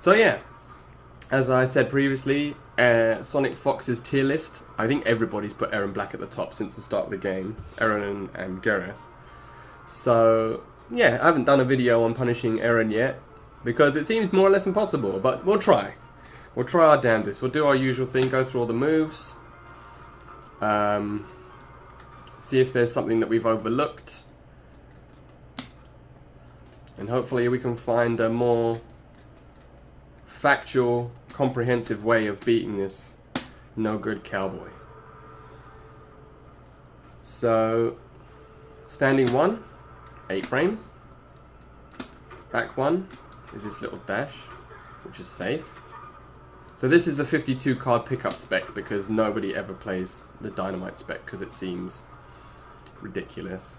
So yeah, as I said previously, Sonic Fox's tier list, I think everybody's put Erron Black at the top since the start of the game, Erron and Garrus. So yeah, I haven't done a video on punishing Erron yet, because it seems more or less impossible, but we'll try. We'll try our damnedest. We'll do our usual thing, go through all the moves, see if there's something that we've overlooked, and hopefully we can find a more factual, comprehensive way of beating this no good cowboy. So, standing 1, 8 frames. Back 1 is this little dash, which is safe. So this is the 52 card pickup spec, because nobody ever plays the Dynamite spec because it seems ridiculous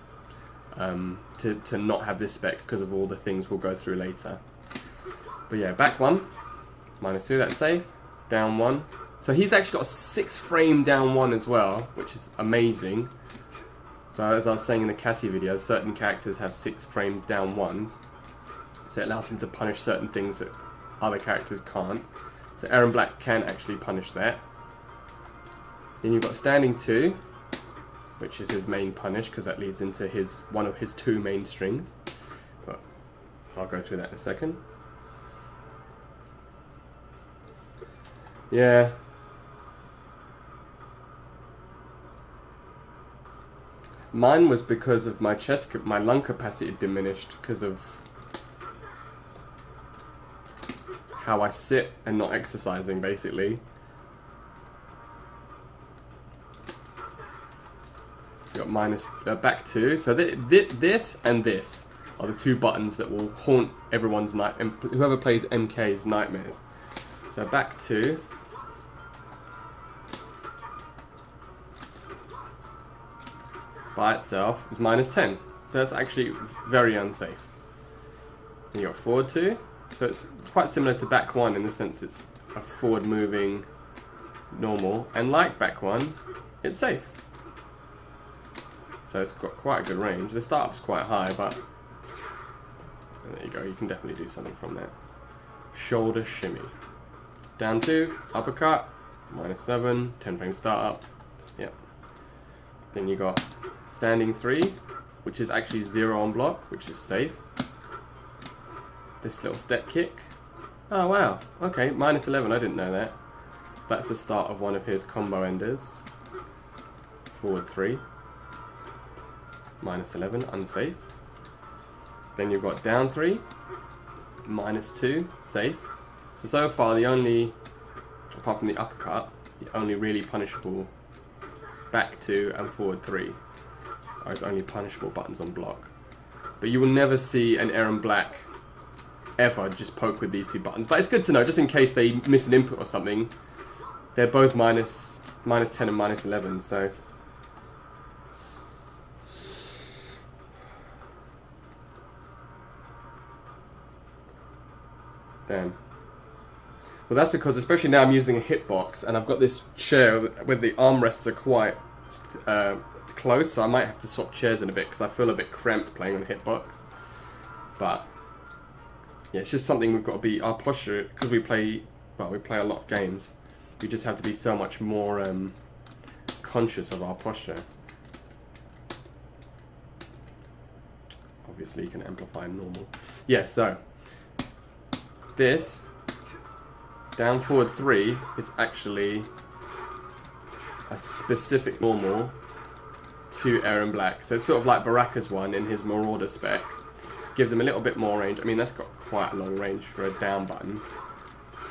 to not have this spec because of all the things we'll go through later. But yeah, back 1, -2, that's safe. Down 1. So he's actually got a 6 frame down 1 as well, which is amazing. So as I was saying in the Cassie video, certain characters have 6 frame down 1s. So it allows him to punish certain things that other characters can't. So Erron Black can actually punish that. Then you've got standing 2, which is his main punish, because that leads into one of his 2 main strings. But I'll go through that in a second. Yeah. Mine was because of my my lung capacity diminished because of how I sit and not exercising, basically. So you got back 2. So this and this are the 2 buttons that will haunt everyone's whoever plays MK's nightmares. So back 2. By itself is -10. So that's actually very unsafe. And you got forward 2. So it's quite similar to back 1 in the sense it's a forward moving normal. And like back 1, it's safe. So it's got quite a good range. The startup's quite high, but there you go. You can definitely do something from that. Shoulder shimmy. Down 2, uppercut, -7, 10 frame startup. Yep. Then you got standing 3, which is actually 0 on block, which is safe. This little step kick. Oh wow, okay, -11, I didn't know that. That's the start of one of his combo enders. Forward 3. -11, unsafe. Then you've got down 3. -2, safe. So far the only, apart from the uppercut, the only really punishable back 2 and forward 3 are his only punishable buttons on block. But you will never see an Erron Black ever just poke with these 2 buttons. But it's good to know, just in case they miss an input or something. They're both -10 and -11, so... Damn. Well, that's because, especially now I'm using a hitbox, and I've got this chair where the armrests are quite close, so I might have to swap chairs in a bit, because I feel a bit cramped playing on a hitbox. But yeah, it's just something we've got to be, our posture, because we play a lot of games, we just have to be so much more conscious of our posture. Obviously you can amplify normal. Yeah, so this down forward 3 is actually a specific normal to Erron Black. So it's sort of like Baraka's one in his Marauder spec. Gives him a little bit more range. I mean, that's got quite a long range for a down button.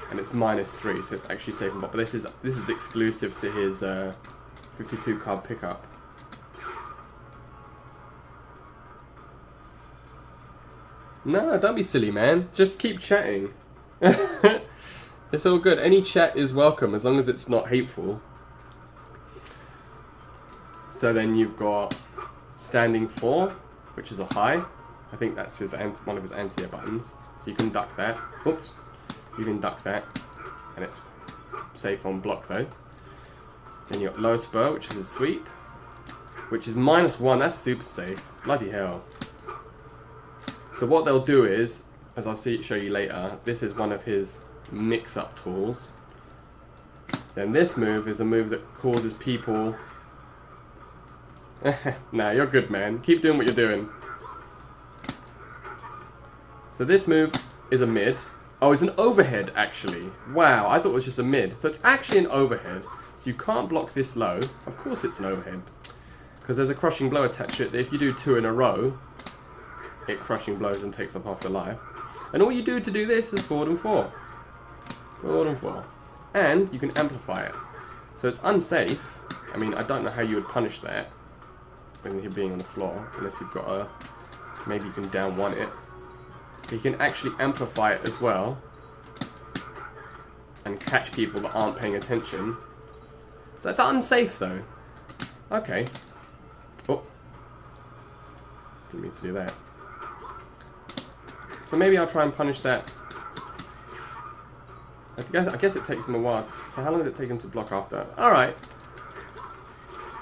And it's -3, so it's actually safe on block. But this is exclusive to his 52 card pickup. No, don't be silly, man. Just keep chatting. It's all good. Any chat is welcome as long as it's not hateful. So then you've got standing 4, which is a high. I think that's one of his anti-air buttons. So you can duck that. Oops. You can duck that. And it's safe on block though. Then you got low spur, which is a sweep. Which is -1. That's super safe. Bloody hell. So what they'll do is, as I'll show you later, this is one of his mix-up tools. Then this move is a move that causes people... Nah, you're good, man. Keep doing what you're doing. So this move is a mid. Oh, it's an overhead, actually. Wow, I thought it was just a mid. So it's actually an overhead. So you can't block this low. Of course it's an overhead. Because there's a crushing blow attached to it that if you do 2 in a row, it crushing blows and takes up half your life. And all you do to do this is forward and 4. Forward and 4. And you can amplify it. So it's unsafe. I mean, I don't know how you would punish that when you're being on the floor. Unless you've got a... Maybe you can down 1 it. You can actually amplify it as well. And catch people that aren't paying attention. So that's unsafe though. Okay. Oh. Didn't mean to do that. So maybe I'll try and punish that. I guess it takes him a while. So how long did it take him to block after? Alright.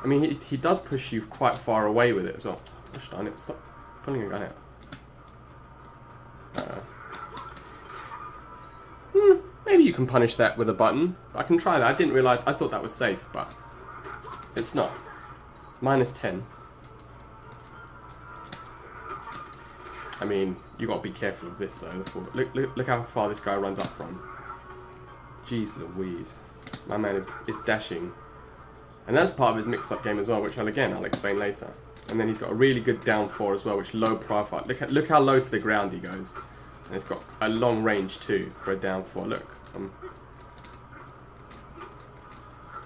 I mean, he does push you quite far away with it as well. Gosh darn it, stop pulling a gun out. Maybe you can punish that with a button. I can try that. I didn't realise. I thought that was safe, but it's not. -10. I mean, you got to be careful of this though. Look how far this guy runs up from. Jeez Louise. My man is dashing. And that's part of his mix-up game as well, which I'll explain later. And then he's got a really good down 4 as well, which low profile. Look how low to the ground he goes. And it's got a long range too for a down 4. Look, I'm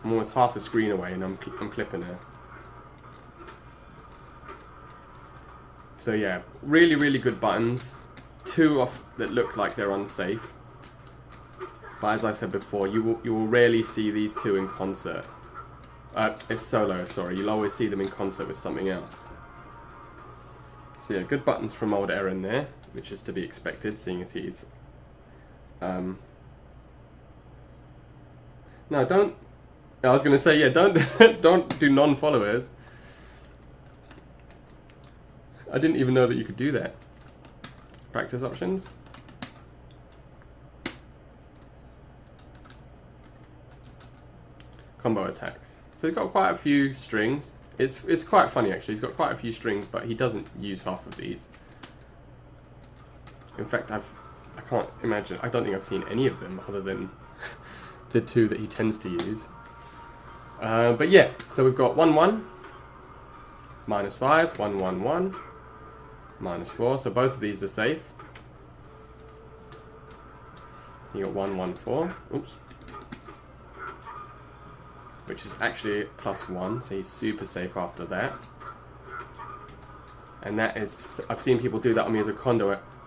almost half a screen away and I'm clipping her. So yeah, really, really good buttons. 2 off that look like they're unsafe. But as I said before, you will rarely see these 2 in concert. It's solo, sorry. You'll always see them in concert with something else. So yeah, good buttons from old Erron there, which is to be expected, seeing as he's... No, don't... I was going to say, yeah, don't do non-followers. I didn't even know that you could do that. Practice options. Combo attacks. So he's got quite a few strings. It's quite funny actually. He's got quite a few strings, but he doesn't use half of these. In fact, I can't imagine. I don't think I've seen any of them other than the 2 that he tends to use. But yeah, so we've got 1-1, -5, 1-1-1, -4. So both of these are safe. You got 1-1-4. Oops. Which is actually +1, so he's super safe after that. And that is, I've seen people do that on me as a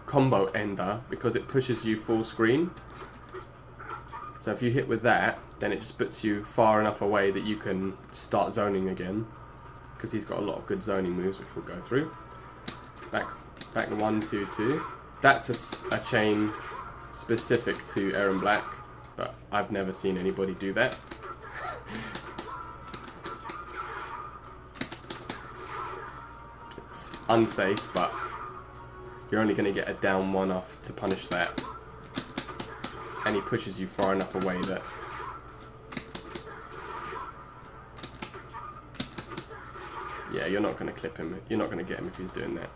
combo ender because it pushes you full screen. So if you hit with that, then it just puts you far enough away that you can start zoning again. Because he's got a lot of good zoning moves, which we'll go through. Back 1, 2, 2. That's a chain specific to Erron Black, but I've never seen anybody do that. It's unsafe, but you're only going to get a down 1 off to punish that. And he pushes you far enough away that... Yeah, you're not going to clip him. You're not going to get him if he's doing that.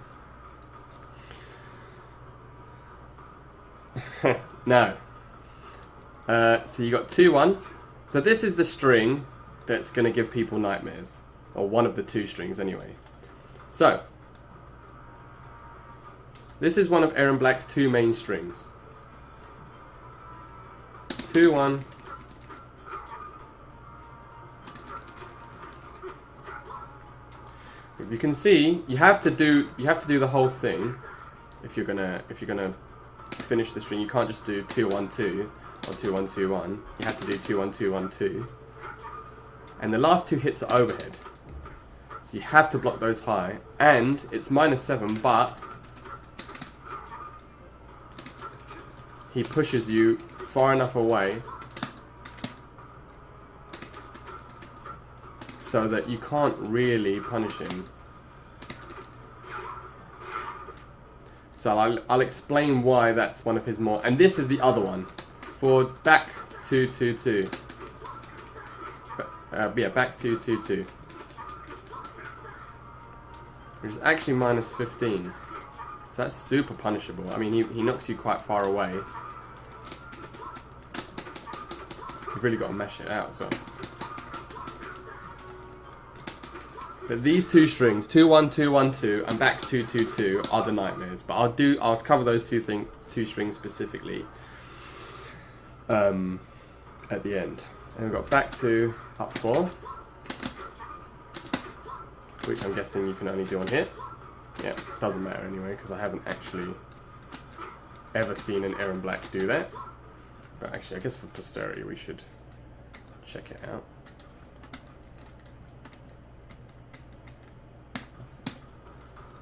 No. So you got 2-1. So this is the string that's going to give people nightmares. Or one of the 2 strings anyway. So, this is one of Erron Black's 2 main strings. 2-1. If you can see, you have to do the whole thing if you're gonna finish the string. You can't just do 2-1-2 or 2-1-2-1. You have to do 2-1-2-1-2. And the last 2 hits are overhead. So you have to block those high. And it's -7, but he pushes you far enough away so that you can't really punish him. So I'll explain why that's one of his more... And this is the other one. For back 222. Yeah, back 222. Which is actually minus 15. So that's super punishable. I mean, he knocks you quite far away. You've really got to mesh it out as well. But these two strings, 2-1-2-1-2 and back 2-2-2, are the nightmares. But I'll cover those two strings specifically at the end. And we've got back 2, up 4, which I'm guessing you can only do on hit. Yeah, doesn't matter anyway, because I haven't actually ever seen an Erron Black do that. But actually, I guess for posterity, we should check it out.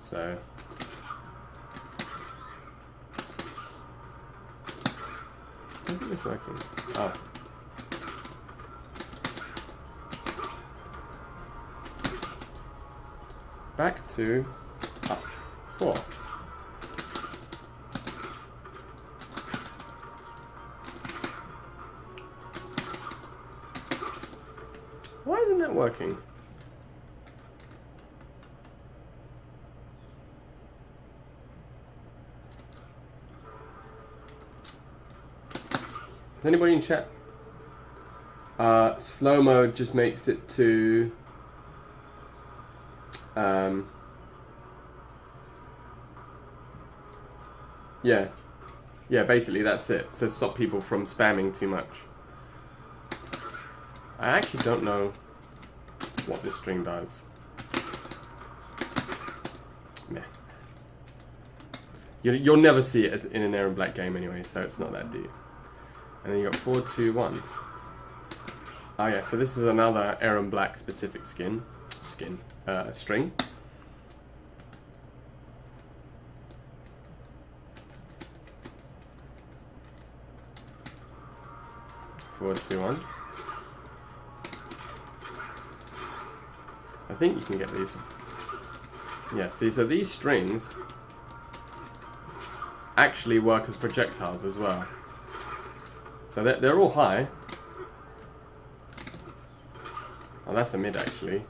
So, isn't this working? Oh. Back to up 4. Why isn't that working? Is anybody in chat? Slow mode just makes it to yeah, basically that's it. So stop people from spamming too much. I actually don't know what this string does. Meh. You'll never see it as in an Erron Black game anyway, so it's not that deep. And then you got 4-2-1. Oh yeah, so this is another Erron Black specific string. 4-2-1. I think you can get these. Yeah, see, so these strings actually work as projectiles as well. So they're all high. Oh, that's a mid actually.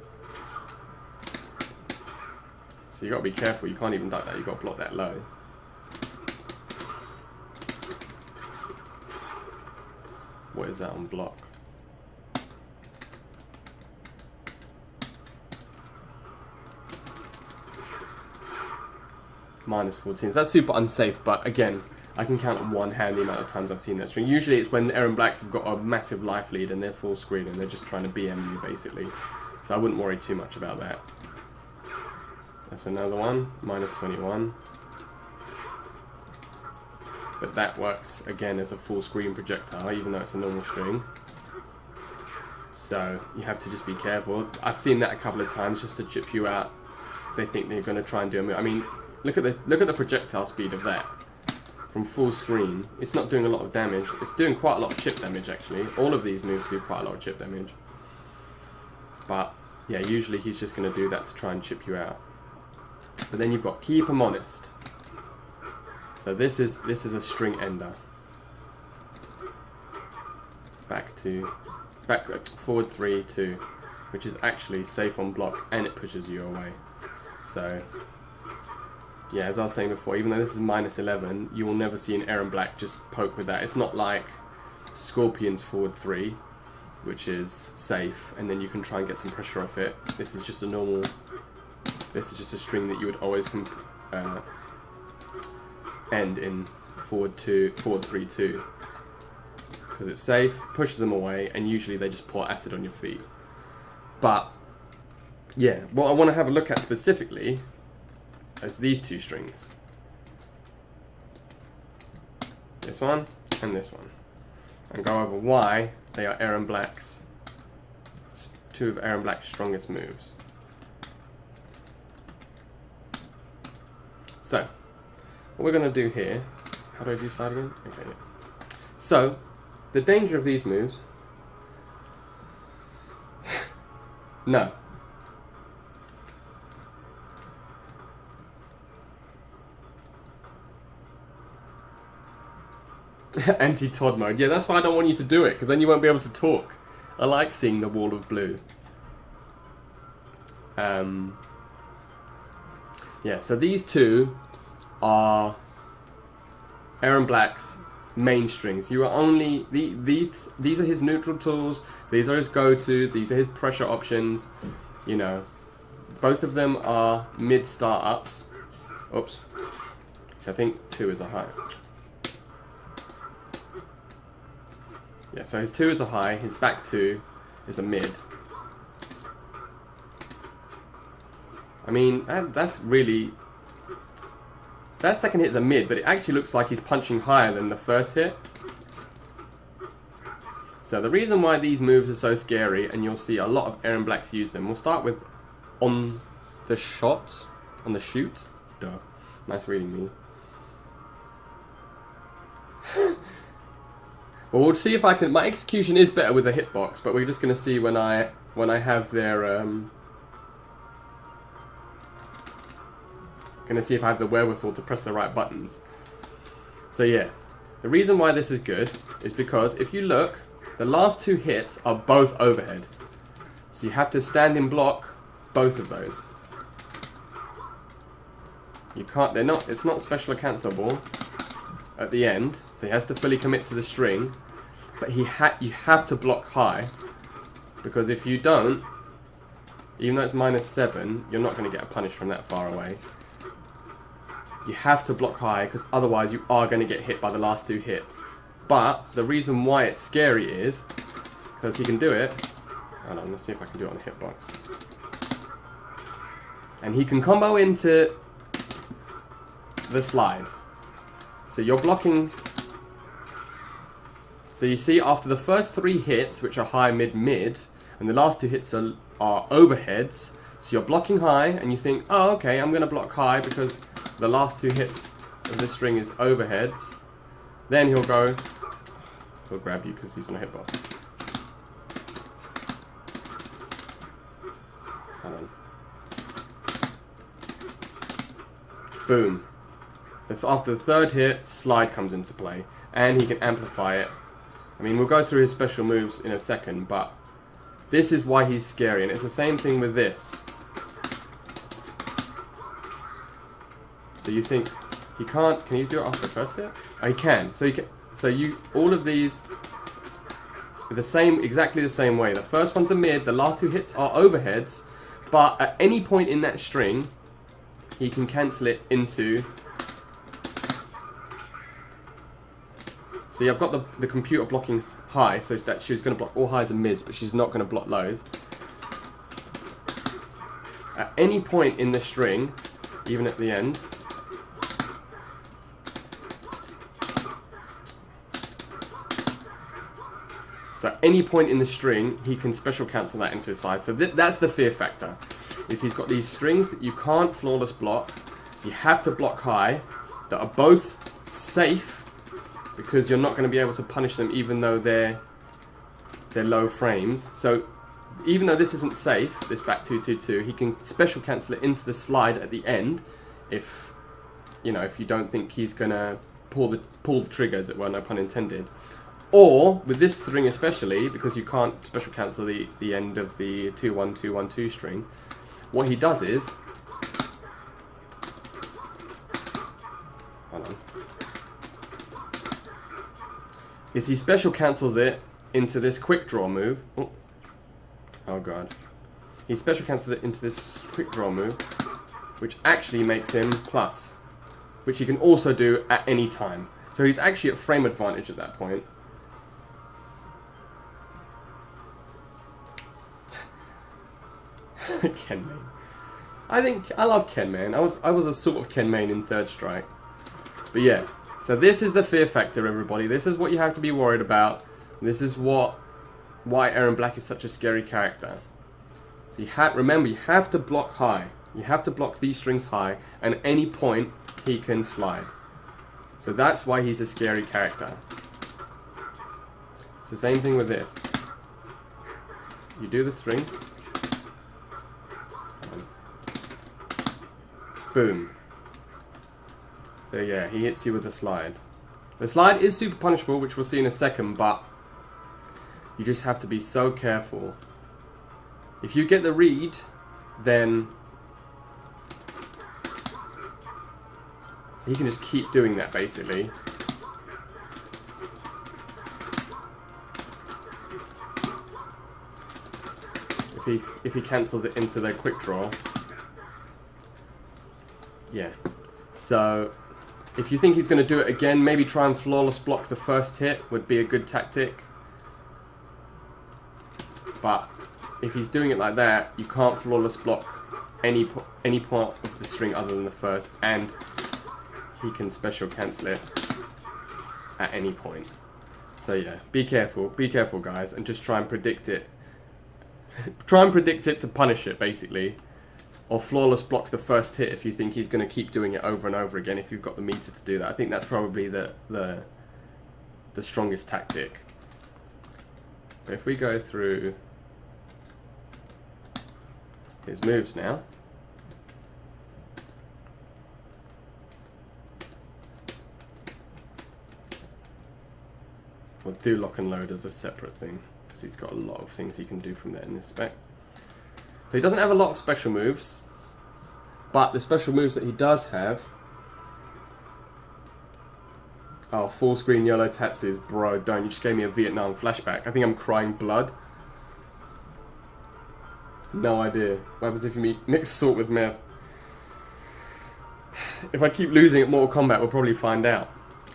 So you got to be careful. You can't even duck that. You got to block that low. What is that on block? Minus 14. So that's super unsafe, but again, I can count on one hand the amount of times I've seen that string. Usually it's when Erron Blacks have got a massive life lead and they're full screen and they're just trying to BM you basically. So I wouldn't worry too much about that. That's another one, minus 21. But that works again as a full screen projectile, even though it's a normal string. So you have to just be careful. I've seen that a couple of times just to chip you out if they think they're going to try and do a move. I mean, look at the projectile speed of that. From full screen, it's not doing a lot of damage. It's doing quite a lot of chip damage actually. All of these moves do quite a lot of chip damage. But yeah, usually he's just going to do that to try and chip you out. But then you've got keep him honest. So this is a string ender. Back forward 3-2, which is actually safe on block and it pushes you away. So yeah, as I was saying before, even though this is minus 11, you will never see an Erron Black just poke with that. It's not like Scorpion's forward 3, which is safe, and then you can try and get some pressure off it. This is just a normal. This is just a string that you would always end in forward 3-2, because it's safe, pushes them away, and usually they just pour acid on your feet. But yeah, what I want to have a look at specifically is these two strings. This one and this one. And go over why they are Erron Black's, two of Erron Black's strongest moves. So, what we're going to do here, how do I do slide again? Okay, yeah. So, the danger of these moves, no. Anti-Todd mode. Yeah, that's why I don't want you to do it, because then you won't be able to talk. I like seeing the wall of blue. Yeah, so these two are Erron Black's main strings. You are only these are his neutral tools, these are his go-tos, these are his pressure options. You know, both of them are mid start-ups. Oops. I think 2 is a high. Yeah, so his 2 is a high, his back 2 is a mid. I mean, that's really... That second hit is a mid, but it actually looks like he's punching higher than the first hit. So the reason why these moves are so scary, and you'll see a lot of Erron Blacks use them, we'll start with on the shot, on the shoot. Duh. Nice reading me. Well, we'll see if I can... My execution is better with a hitbox, but we're just going to see when I have their... Gonna see if I have the wherewithal to press the right buttons. So yeah, the reason why this is good is because if you look, the last 2 hits are both overhead. So you have to stand in block both of those. You can't, it's not special or cancelable at the end, so he has to fully commit to the string, but you have to block high, because if you don't, even though it's -7, you're not going to get a punish from that far away. You have to block high, because otherwise you are going to get hit by the last 2 hits. But the reason why it's scary is because he can do it. Hold on, let's see if I can do it on the hitbox. And he can combo into the slide. So you're blocking. So you see, after the first 3 hits, which are high, mid, mid, and the last 2 hits are overheads. So you're blocking high, and you think, oh, okay, I'm going to block high because the last 2 hits of this string is overheads. Then he'll grab you because he's on a hitbox. Hold on. Boom. After the 3rd hit, slide comes into play, and he can amplify it. I mean, we'll go through his special moves in a second, but this is why he's scary, and it's the same thing with this. So you think he can't? Can he do it after the first hit? Oh, he can. So all of these are the same, exactly the same way. The first one's a mid. The last 2 hits are overheads, but at any point in that string, he can cancel it into. See, I've got the computer blocking high, so that she's going to block all highs and mids, but she's not going to block lows. At any point in the string, even at the end. So at any point in the string, he can special cancel that into his slide. So that's the fear factor. Is he's got these strings that you can't flawless block. You have to block high. That are both safe, because you're not going to be able to punish them even though they're low frames. So even though this isn't safe, this back 222, he can special cancel it into the slide at the end if you don't think he's going to pull the trigger, as it were, no pun intended. Or, with this string especially, because you can't special cancel the end of the 2-1-2-1-2 string, what he does is... Hold on. Is he special cancels it into this quick draw move. Oh god. He special cancels it into this quick draw move, which actually makes him plus, which he can also do at any time. So he's actually at frame advantage at that point. Ken main. I love Ken main. I was a sort of Ken main in Third Strike. But yeah, so this is the fear factor, everybody. This is what you have to be worried about. This is why Erron Black is such a scary character. So remember, you have to block high. You have to block these strings high, and at any point he can slide. So that's why he's a scary character. It's the same thing with this. You do the string. Boom. So yeah, he hits you with a slide. The slide is super punishable, which we'll see in a second, but you just have to be so careful. If you get the read, then so he can just keep doing that basically. If he cancels it into the quick draw. Yeah. So if you think he's going to do it again, maybe try and flawless block the first hit would be a good tactic. But if he's doing it like that, you can't flawless block any part of the string other than the first, and he can special cancel it at any point. So yeah, be careful guys, and just try and predict it. Try and predict it to punish it basically, or flawless block the first hit if you think he's going to keep doing it over and over again, if you've got the meter to do that. I think that's probably the strongest tactic. But if we go through his moves now, we'll do lock and load as a separate thing, because he's got a lot of things he can do from there in this spec. So he doesn't have a lot of special moves, but the special moves that he does have... Oh, full screen YOLO Tatsus, bro, don't. You just gave me a Vietnam flashback. I think I'm crying blood. No idea. What happens if you mix salt with meth? If I keep losing at Mortal Kombat, we'll probably find out.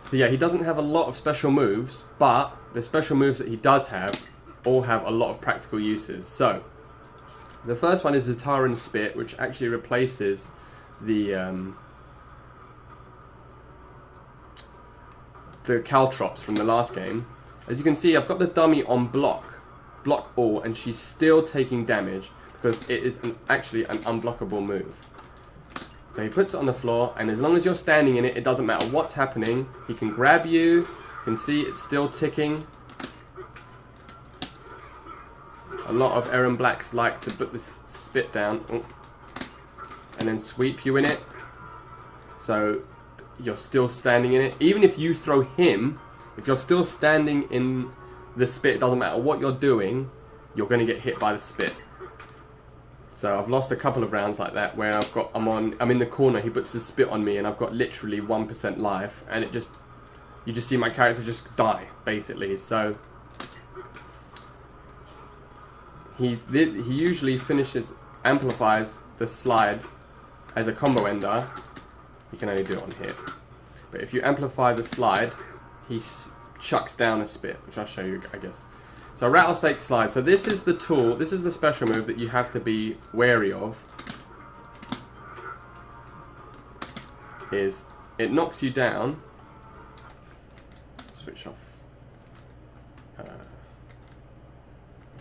So yeah, he doesn't have a lot of special moves, but the special moves that he does have all have a lot of practical uses. So, the first one is Zataran Spit, which actually replaces the Caltrops from the last game. As you can see, I've got the dummy on block all, and she's still taking damage because it is actually an unblockable move. So he puts it on the floor, and as long as you're standing in it, it doesn't matter what's happening. He can grab you. You can see it's still ticking. A lot of Erron Blacks like to put this spit down and then sweep you in it. So you're still standing in it. Even if you throw him, if you're still standing in the spit, it doesn't matter what you're doing, you're going to get hit by the spit. So I've lost a couple of rounds like that where I'm in the corner, he puts the spit on me, and I've got literally 1% life, and you just see my character just die basically. So he usually amplifies the slide as a combo ender. You can only do it on hit, but if you amplify the slide, he chucks down a spit, which I'll show you, I guess. So Rattlesnake Slide. So this is the tool, this is the special move that you have to be wary of. Is it knocks you down. Switch off. Actually,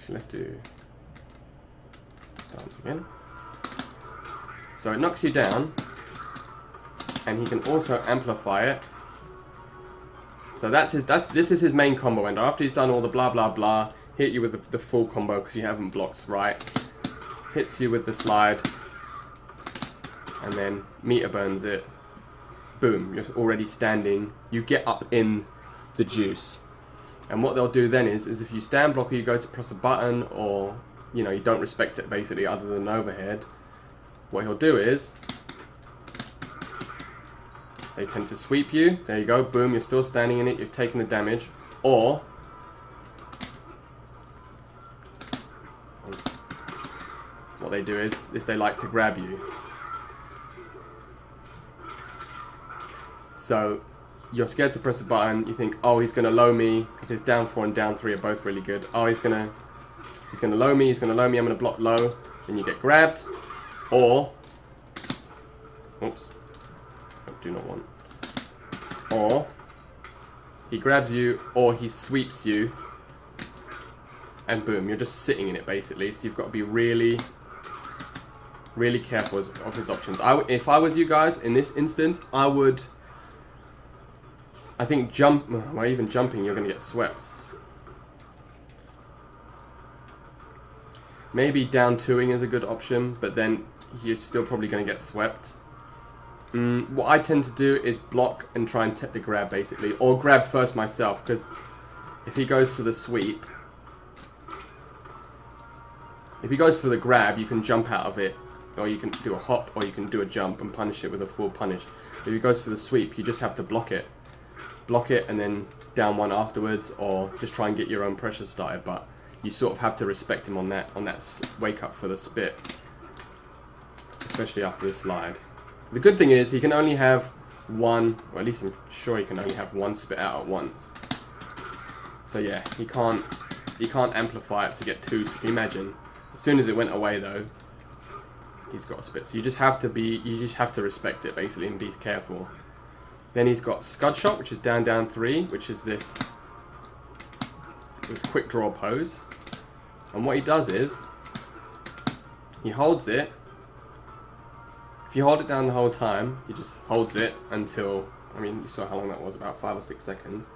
let's do stance again. So it knocks you down, and he can also amplify it. So this is his main combo ender. After he's done all the blah blah blah, hit you with the full combo because you haven't blocked right. Hits you with the slide, and then meter burns it. Boom, you're already standing. You get up in the juice. And what they'll do then is if you stand block or you go to press a button, or you don't respect it basically other than overhead, what he'll do is they tend to sweep you. There you go. Boom. You're still standing in it. You've taken the damage. Or what they do is they like to grab you. So you're scared to press a button. You think, oh, he's going to low me because his down 4 and down 3 are both really good. Oh, he's going to low me. He's going to low me. I'm going to block low. Then you get grabbed. Or, oops. Do not want. Or he grabs you, or he sweeps you, and boom, you're just sitting in it basically. So you've got to be really, really careful of his options. If I was you guys in this instance, I think even jumping, you're going to get swept. Maybe down 2ing is a good option, but then you're still probably going to get swept. What I tend to do is block and try and take the grab, basically. Or grab first myself, because if he goes for the sweep... If he goes for the grab, you can jump out of it. Or you can do a hop, or you can do a jump and punish it with a full punish. If he goes for the sweep, you just have to block it. Block it and then down one afterwards, or just try and get your own pressure started. But you sort of have to respect him on that wake up for the spit. Especially after this slide. The good thing is he can only have one, or at least I'm sure he can only have one spit out at once. So yeah, he can't amplify it to get two. Imagine, as soon as it went away though, he's got a spit. So you just have to respect it basically and be careful. Then he's got Scud Shot, which is down 3, which is this quick draw pose. And what he does is he holds it. If you hold it down the whole time, he just holds it until, I mean, you saw how long that was, about 5 or 6 seconds.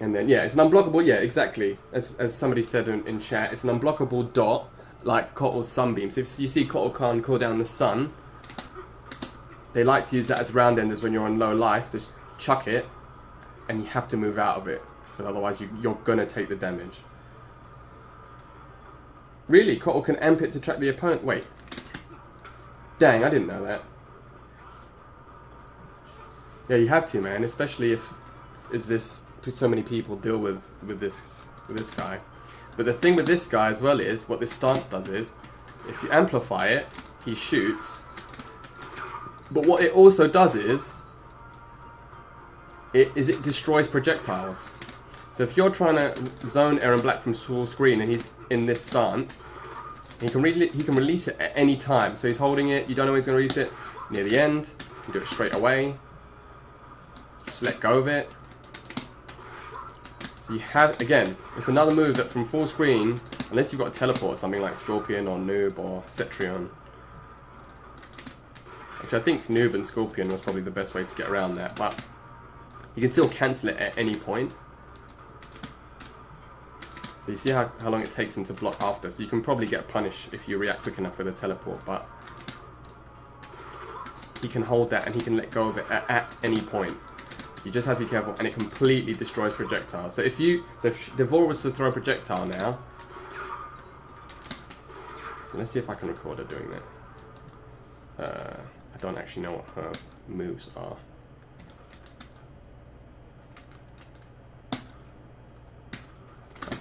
And then, yeah, it's an unblockable, yeah, exactly. As somebody said in chat, it's an unblockable dot, like Kotal's Sunbeam. So if you see Kotal can't call down the sun, they like to use that as round enders when you're on low life. Just chuck it, and you have to move out of it, because otherwise you're going to take the damage. Really? Kotal can amp it to track the opponent? Wait. Dang, I didn't know that. Yeah, you have to, man. Especially if so many people deal with this guy. But the thing with this guy as well is, what this stance does is, if you amplify it, he shoots. But what it also does is, it destroys projectiles. So if you're trying to zone Erron Black from full screen and he's in this stance, he can release it at any time. So he's holding it, you don't know when he's going to release it. Near the end, you can do it straight away. Just let go of it. So you have, again, it's another move that from full screen, unless you've got a teleport, something like Scorpion or Noob or Cetrion. Actually, I think Noob and Scorpion was probably the best way to get around that, but you can still cancel it at any point. So you see how long it takes him to block after. So you can probably get punished if you react quick enough with a teleport, but he can hold that and he can let go of it at any point. So you just have to be careful, and it completely destroys projectiles. So if Devor was to throw a projectile now, let's see if I can record her doing that. I don't actually know what her moves are.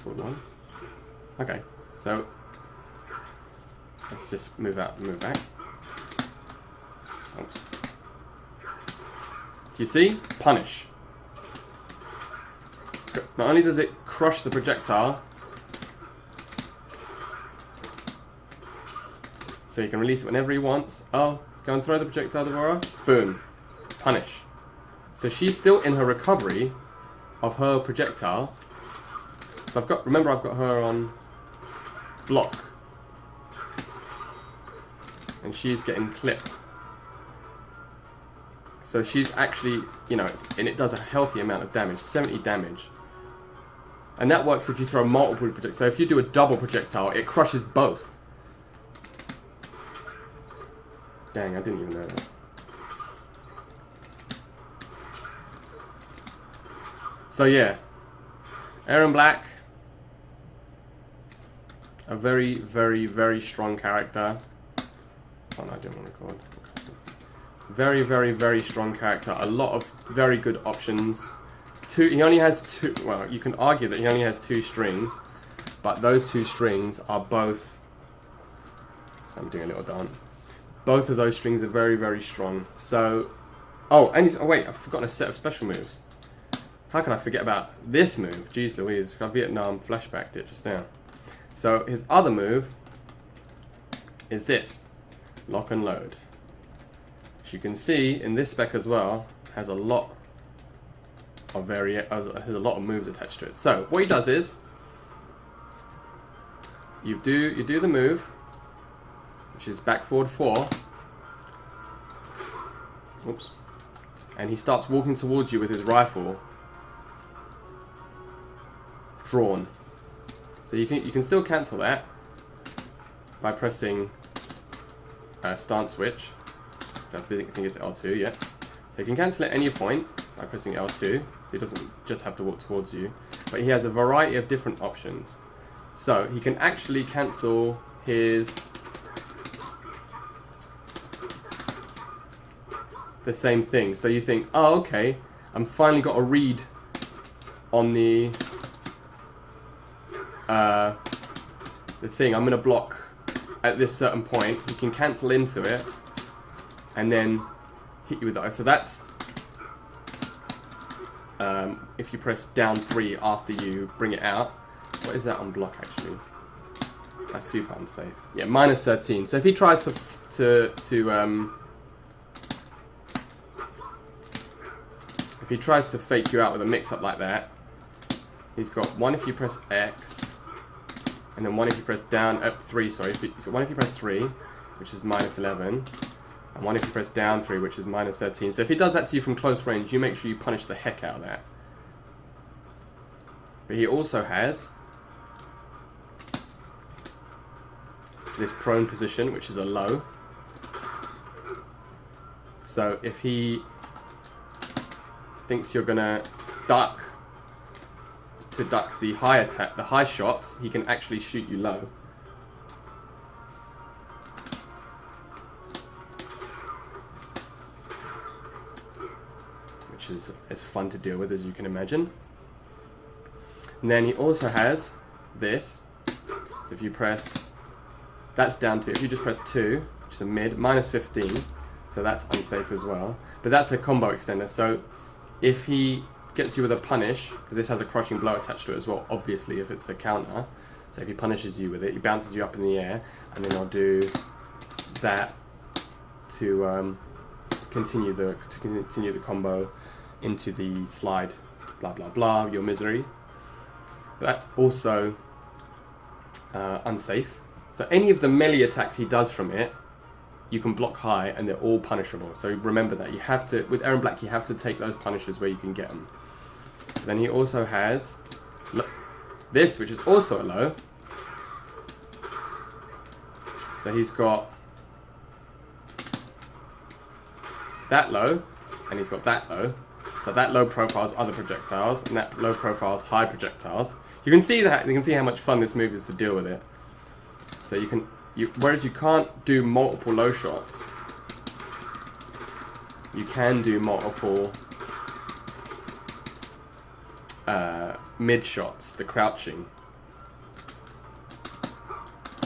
One. Okay, so let's just move out and move back. Oops. Do you see? Punish. Not only does it crush the projectile, so you can release it whenever he wants. Oh, go and throw the projectile, Devora. Boom. Punish. So she's still in her recovery of her projectile. So remember I've got her on block. And she's getting clipped. So she's actually, and it does a healthy amount of damage, 70 damage. And that works if you throw multiple projectiles. So if you do a double projectile, it crushes both. Dang, I didn't even know that. So yeah, Erron Black, a very, very, very strong character. Oh no, I didn't want to record. Very, very, very strong character. A lot of very good options. He only has two. Well, you can argue that he only has 2 strings, but those 2 strings are both. So I'm doing a little dance. Both of those strings are very, very strong. So, oh wait, I've forgotten a set of special moves. How can I forget about this move? Jeez Louise, I Vietnam flashbacked it just now. So his other move is this, lock and load. As you can see in this spec as well, has a lot of moves attached to it. So what he does is you do the move, which is back forward 4. Oops. And he starts walking towards you with his rifle drawn. So you can still cancel that by pressing stance switch. I think it's L2, yeah. So he can cancel at any point by pressing L2, so he doesn't just have to walk towards you. But he has a variety of different options. So he can actually cancel his... the same thing. So you think, oh, okay, I'm finally got a read on the thing. I'm going to block at this certain point. He can cancel into it and then hit you with that. So that's if you press down 3 after you bring it out. What is that on block actually? That's super unsafe. Yeah, minus 13. So if he tries to if he tries to fake you out with a mix-up like that, he's got 1 if you press X, and then 1 if you press down, 3, sorry. He's got 1 if you press 3, which is minus 11, and 1 if you press down 3, which is minus 13. So if he does that to you from close range, you make sure you punish the heck out of that. But he also has this prone position, which is a low. So if he thinks you're gonna duck the high attack, the high shots, he can actually shoot you low. Which is as fun to deal with as you can imagine. And then he also has this. So if you press, that's down to, if you just press 2, which is a mid, minus 15, so that's unsafe as well. But that's a combo extender, so if he gets you with a punish, because this has a crushing blow attached to it as well, obviously, if it's a counter. So if he punishes you with it, he bounces you up in the air, and then I'll do that to continue the combo into the slide, blah blah blah, your misery. But that's also unsafe. So any of the melee attacks he does from it, you can block high, and they're all punishable. So remember that. You have to, with Erron Black, you have to take those punishes where you can get them. Then he also has this, which is also a low. So he's got that low, and he's got that low. So that low profiles other projectiles, and that low profiles high projectiles. You can see that. You can see how much fun this move is to deal with it. So you can. Whereas you can't do multiple low shots, you can do multiple mid shots, the crouching,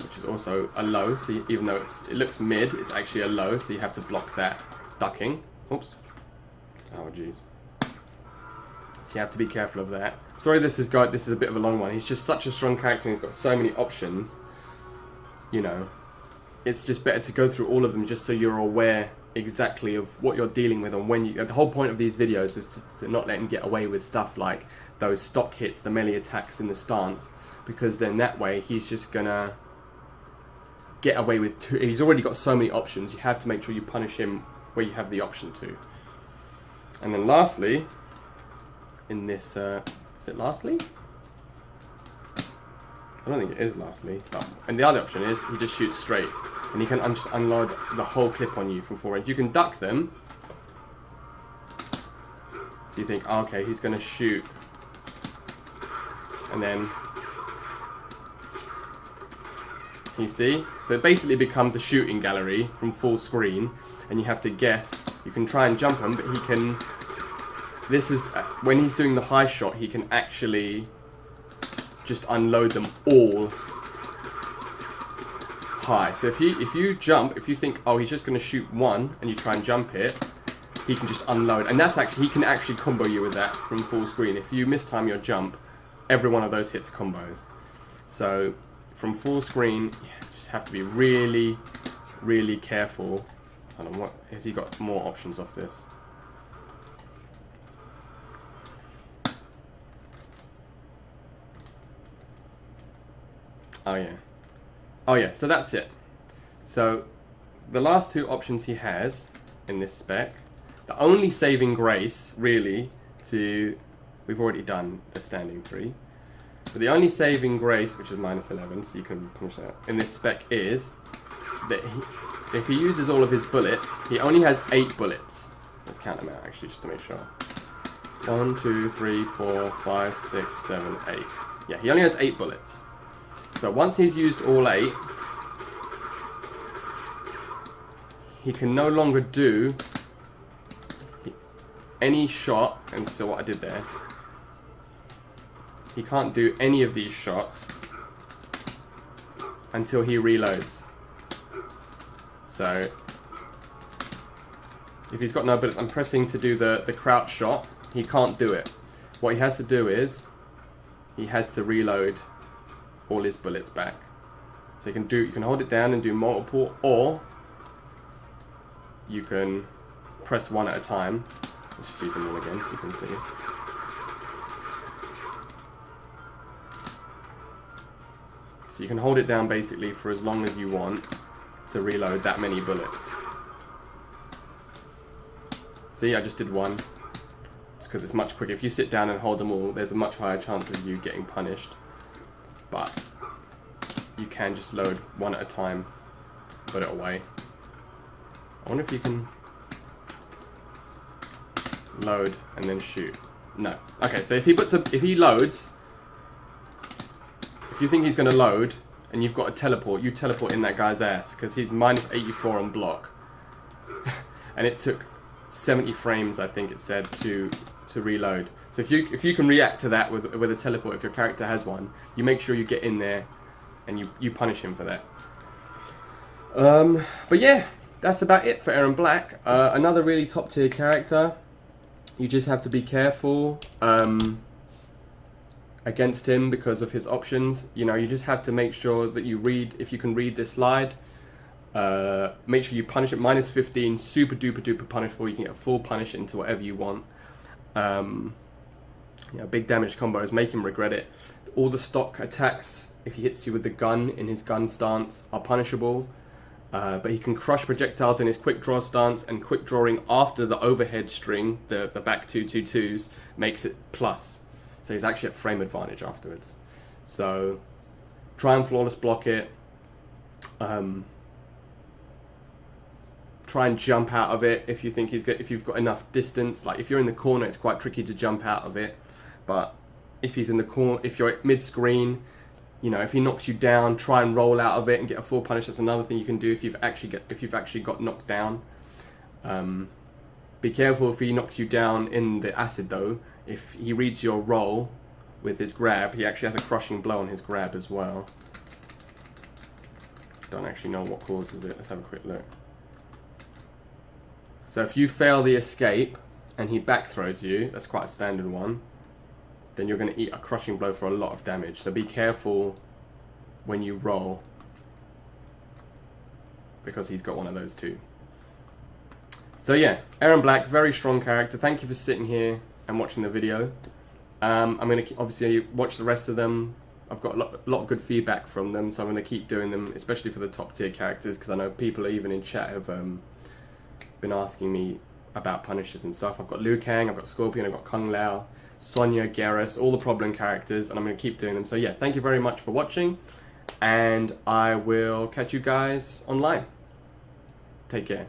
which is also a low. So even though it looks mid, it's actually a low, so you have to block that ducking. Oops. Oh jeez. So you have to be careful of that. Sorry, this is a bit of a long one. He's just such a strong character, and he's got so many options. You know, it's just better to go through all of them just so you're aware exactly of what you're dealing with, and when you. The whole point of these videos is to not let him get away with stuff like those stock hits, the melee attacks in the stance, because then that way he's just gonna get away with two. He's already got so many options. You have to make sure you punish him where you have the option to. And then lastly, in this, is it lastly? I don't think it is lastly. But, and the other option is he just shoots straight, and he can just unload the whole clip on you from 4 range. You can duck them, so you think, oh, okay, he's going to shoot, and then can you see? So it basically becomes a shooting gallery from full screen, and you have to guess. You can try and jump him, but he can. This is when he's doing the high shot. He can actually just unload them all high. So if you jump, if you think, oh, he's just going to shoot one, and you try and jump it, he can just unload, and that's actually, he can actually combo you with that from full screen. If you mistime your jump, every one of those hits combos. So from full screen, you just have to be really, really careful. I don't know, what has he got more options off this? Oh yeah. Oh yeah, so that's it. So the last two options he has in this spec, the only saving grace really to, we've already done the standing 3, but the only saving grace, which is -11, so you can punish that, in this spec is that if he uses all of his bullets, he only has 8 bullets. Let's count them out actually, just to make sure. 1, 2, 3, 4, 5, 6, 7, 8. Yeah, he only has 8 bullets. So once he's used all 8, he can no longer do any shot, and so what I did there, he can't do any of these shots until he reloads. So if he's got no bullets, I'm pressing to do the crouch shot, he can't do it. What he has to do is he has to reload all his bullets back. So you can hold it down and do multiple, or you can press one at a time. Let's just use them all again so you can see. So you can hold it down basically for as long as you want to reload that many bullets. See, I just did one. It's because it's much quicker. If you sit down and hold them all, there's a much higher chance of you getting punished. But you can just load one at a time, put it away. I wonder if you can load and then shoot. No. Okay, so if he loads, if you think he's going to load and you've got a teleport, you teleport in that guy's ass because he's minus 84 on block. And it took 70 frames, I think it said, to reload. So if you can react to that with a teleport, if your character has one, you make sure you get in there and you punish him for that. But yeah, that's about it for Erron Black. Another really top tier character. You just have to be careful against him because of his options. You know, you just have to make sure that you read, if you can read this slide, make sure you punish it. Minus 15, super duper duper punishable. You can get a full punish into whatever you want. Big damage combos, make him regret it. All the stock attacks, if he hits you with the gun in his gun stance, are punishable. But he can crush projectiles in his quick draw stance, and quick drawing after the overhead string, the back 2/2/2s, makes it plus. So he's actually at frame advantage afterwards. So try and flawless block it. Try and jump out of it if you think if you've got enough distance. Like if you're in the corner, it's quite tricky to jump out of it. But if he's in the corner, if you're mid screen, you know, if he knocks you down, try and roll out of it and get a full punish. That's another thing you can do if you've actually got knocked down. Be careful if he knocks you down in the acid though. If he reads your roll with his grab, he actually has a crushing blow on his grab as well. Don't actually know what causes it. Let's have a quick look. So if you fail the escape and he back throws you, that's quite a standard one, then you're going to eat a crushing blow for a lot of damage. So be careful when you roll, because he's got one of those too. So yeah, Erron Black, very strong character. Thank you for sitting here and watching the video. I'm going to obviously watch the rest of them. I've got a lot of good feedback from them, so I'm going to keep doing them, especially for the top tier characters, because I know people even in chat have been asking me about punishers and stuff. I've got Liu Kang, I've got Scorpion, I've got Kung Lao, Sonya, Garrus, all the problem characters, and I'm going to keep doing them. So yeah, thank you very much for watching, and I will catch you guys online. Take care.